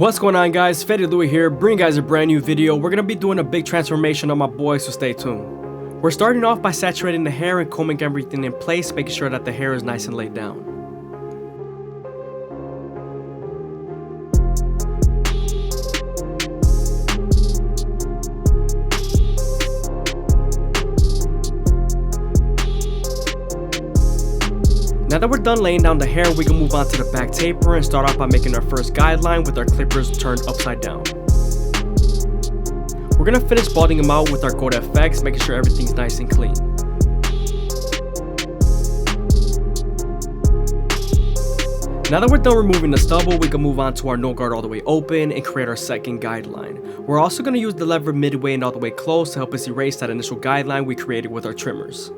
What's going on, guys? FadeitLuie here, bringing you guys a brand new video. We're gonna be doing a big transformation on my boy, so stay tuned. We're starting off by saturating the hair and combing everything in place, making sure that the hair is nice and laid down. Now that we're done laying down the hair, we can move on to the back taper and start off by making our first guideline with our clippers turned upside down. We're gonna finish balding them out with our Gold FX, making sure everything's nice and clean. Now that we're done removing the stubble, we can move on to our no guard all the way open and create our second guideline. We're also gonna use the lever midway and all the way close to help us erase that initial guideline we created with our trimmers.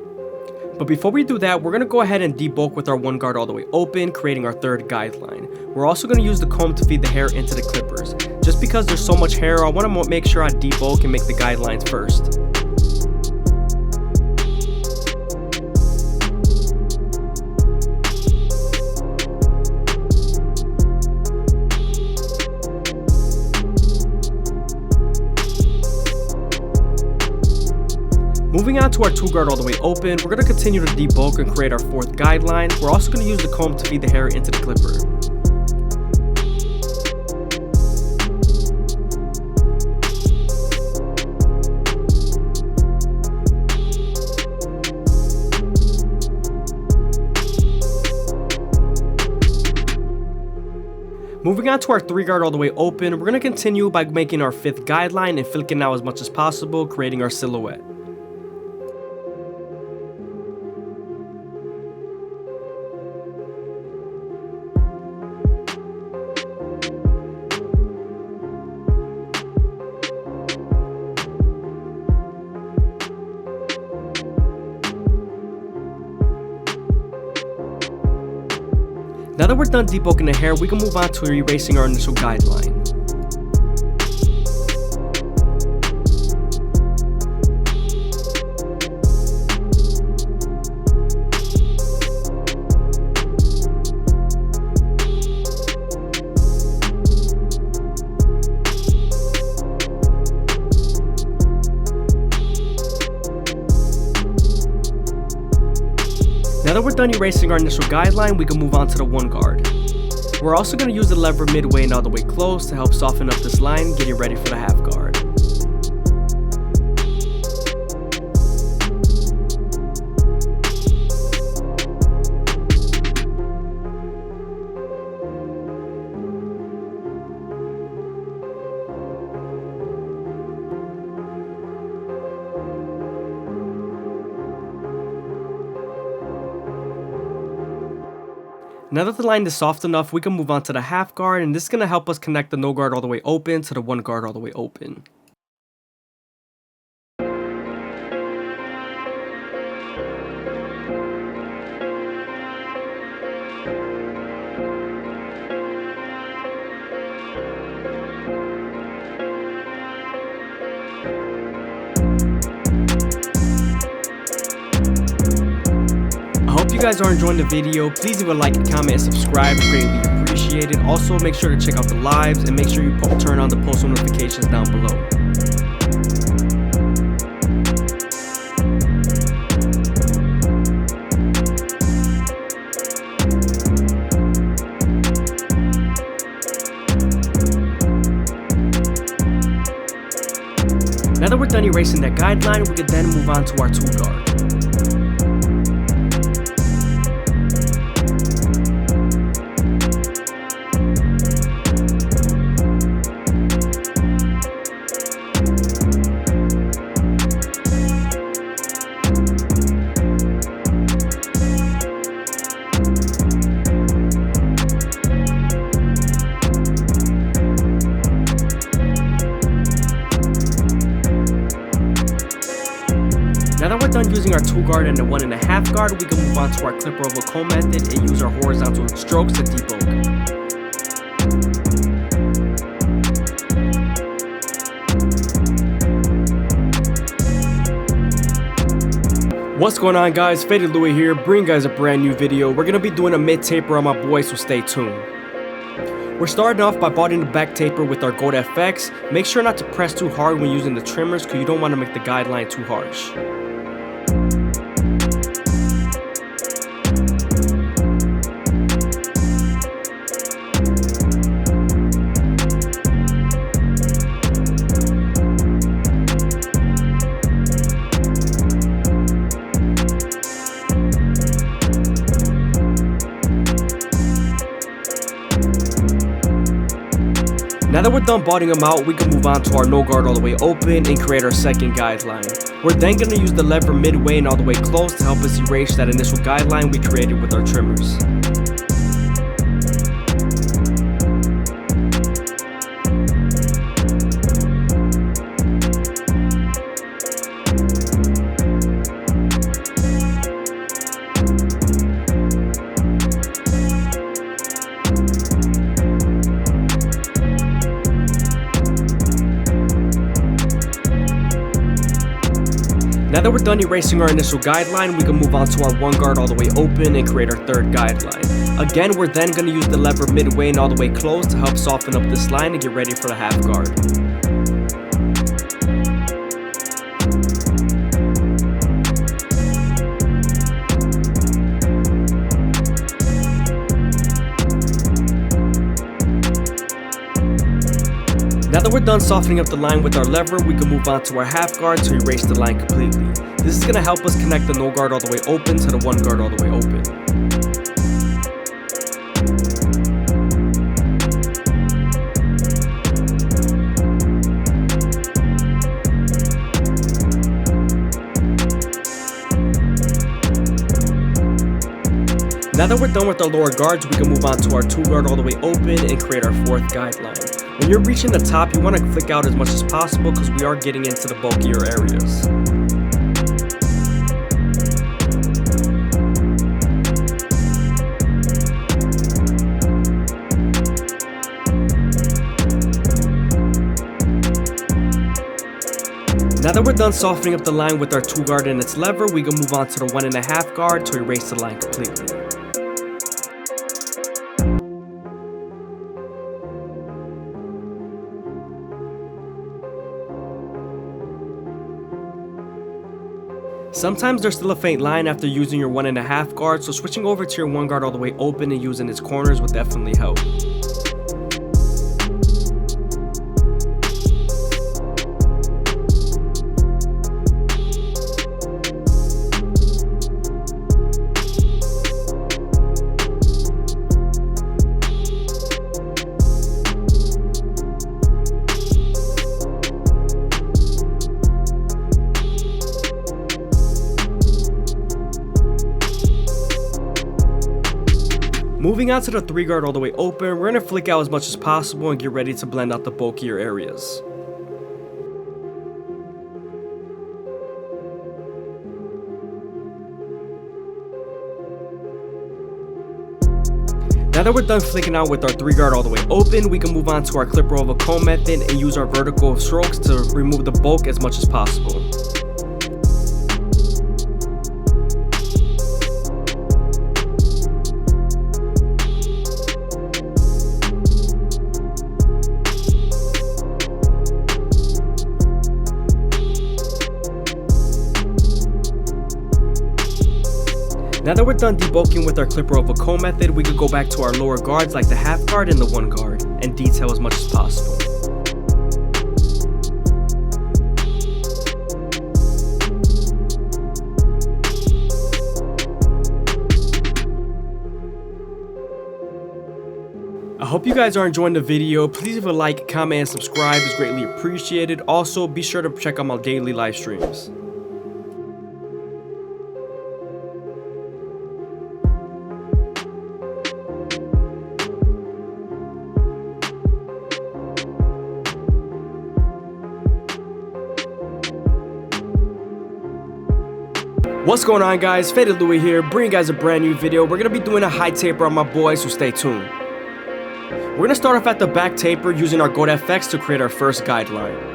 But before we do that, we're going to go ahead and debulk with our one guard all the way open, creating our third guideline. We're also going to use the comb to feed the hair into the clippers. Just because there's so much hair, I want to make sure I debulk and make the guidelines first. Moving on to our two guard all the way open, we're going to continue to debulk and create our fourth guideline. We're also going to use the comb to feed the hair into the clipper. Moving on to our three guard all the way open, we're going to continue by making our fifth guideline and flicking out as much as possible, creating our silhouette. Now that we're done debulking the hair, we can move on to erasing our initial guideline. Now that we're done erasing our initial guideline, we can move on to the one guard. We're also going to use the lever midway and all the way close to help soften up this line, getting ready for the half guard. Now that the line is soft enough, we can move on to the half guard, and this is going to help us connect the no guard all the way open to the one guard all the way open. If you guys are enjoying the video, please leave a like, comment, and subscribe. Greatly appreciated. Also, make sure to check out the lives and make sure you turn on the post notifications down below. Now that we're done erasing that guideline, we can then move on to our two guard. Now that we're done using our two guard and the 1.5 guard, we can move on to our clipper over comb method and use our horizontal strokes to debulk. What's going on, guys? FadeitLuie here, bringing you guys a brand new video. We're going to be doing a mid taper on my boy, so stay tuned. We're starting off by bonding the back taper with our Gold FX. Make sure not to press too hard when using the trimmers because you don't want to make the guideline too harsh. Now that we're done bonding them out, we can move on to our no guard all the way open and create our second guideline. We're then going to use the lever midway and all the way close to help us erase that initial guideline we created with our trimmers. Now that we're done erasing our initial guideline, we can move on to our one guard all the way open and create our third guideline. Again, we're then going to use the lever midway and all the way close to help soften up this line and get ready for the half guard. Now that we're done softening up the line with our lever, we can move on to our half guard to erase the line completely. This is going to help us connect the no guard all the way open to the one guard all the way open. Now that we're done with our lower guards, we can move on to our two guard all the way open and create our fourth guideline. When you're reaching the top, you want to flick out as much as possible because we are getting into the bulkier areas. Now that we're done softening up the line with our two guard and its lever, we can move on to the 1.5 guard to erase the line completely. Sometimes there's still a faint line after using your 1.5 guard, so switching over to your one guard all the way open and using its corners would definitely help. Moving on to the 3 guard all the way open, we're going to flick out as much as possible and get ready to blend out the bulkier areas. Now that we're done flicking out with our 3 guard all the way open, we can move on to our clipper over comb method and use our vertical strokes to remove the bulk as much as possible. Now that we're done debulking with our clipper over comb method, we could go back to our lower guards like the half guard and the one guard and detail as much as possible. I hope you guys are enjoying the video. Please leave a like, comment, and subscribe. It's greatly appreciated. Also, be sure to check out my daily live streams. What's going on, guys? FadeitLuie here, bringing you guys a brand new video. We're going to be doing a high taper on my boy, so stay tuned. We're going to start off at the back taper using our Gold FX to create our first guideline.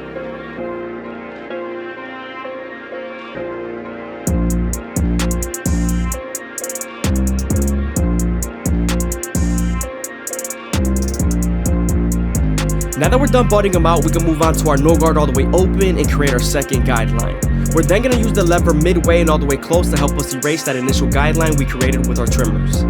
Now that we're done budding them out, we can move on to our no guard all the way open and create our second guideline. We're then going to use the lever midway and all the way close to help us erase that initial guideline we created with our trimmers.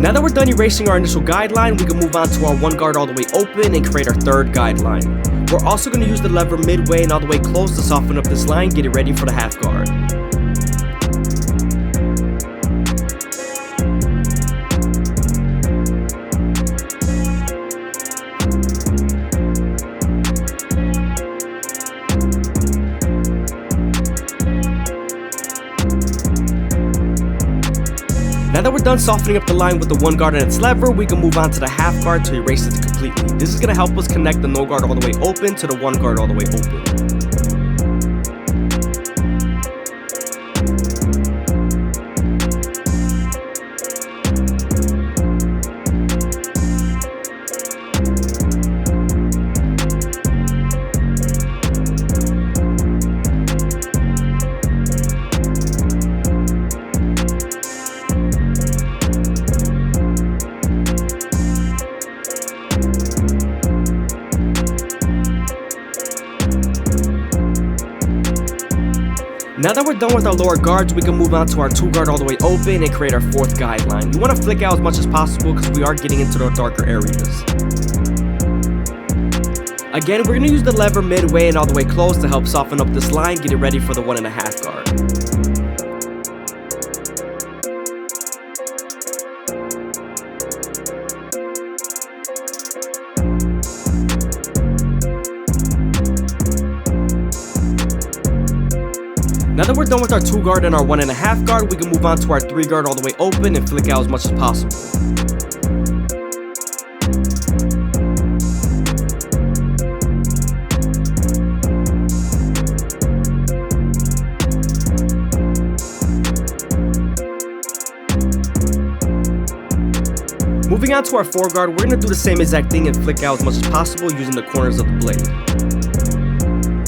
Now that we're done erasing our initial guideline, we can move on to our one guard all the way open and create our third guideline. We're also going to use the lever midway and all the way close to soften up this line, get it ready for the half guard. Now that we're done softening up the line with the one guard and its lever, we can move on to the half guard to erase it completely. This is going to help us connect the no guard all the way open to the one guard all the way open. Now that we're done with our lower guards, we can move on to our two guard all the way open and create our fourth guideline. You want to flick out as much as possible because we are getting into the darker areas. Again, we're going to use the lever midway and all the way close to help soften up this line, get it ready for the 1.5 guard. Now that we're done with our 2 guard and our 1.5 guard, we can move on to our 3 guard all the way open and flick out as much as possible. Moving on to our 4 guard, we're going to do the same exact thing and flick out as much as possible using the corners of the blade.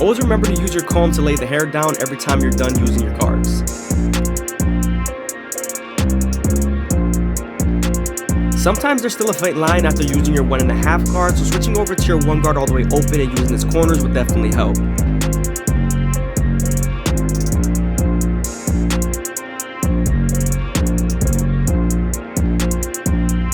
Always remember to use your comb to lay the hair down every time you're done using your guards. Sometimes there's still a faint line after using your 1.5 guard, so switching over to your 1 guard all the way open and using its corners would definitely help.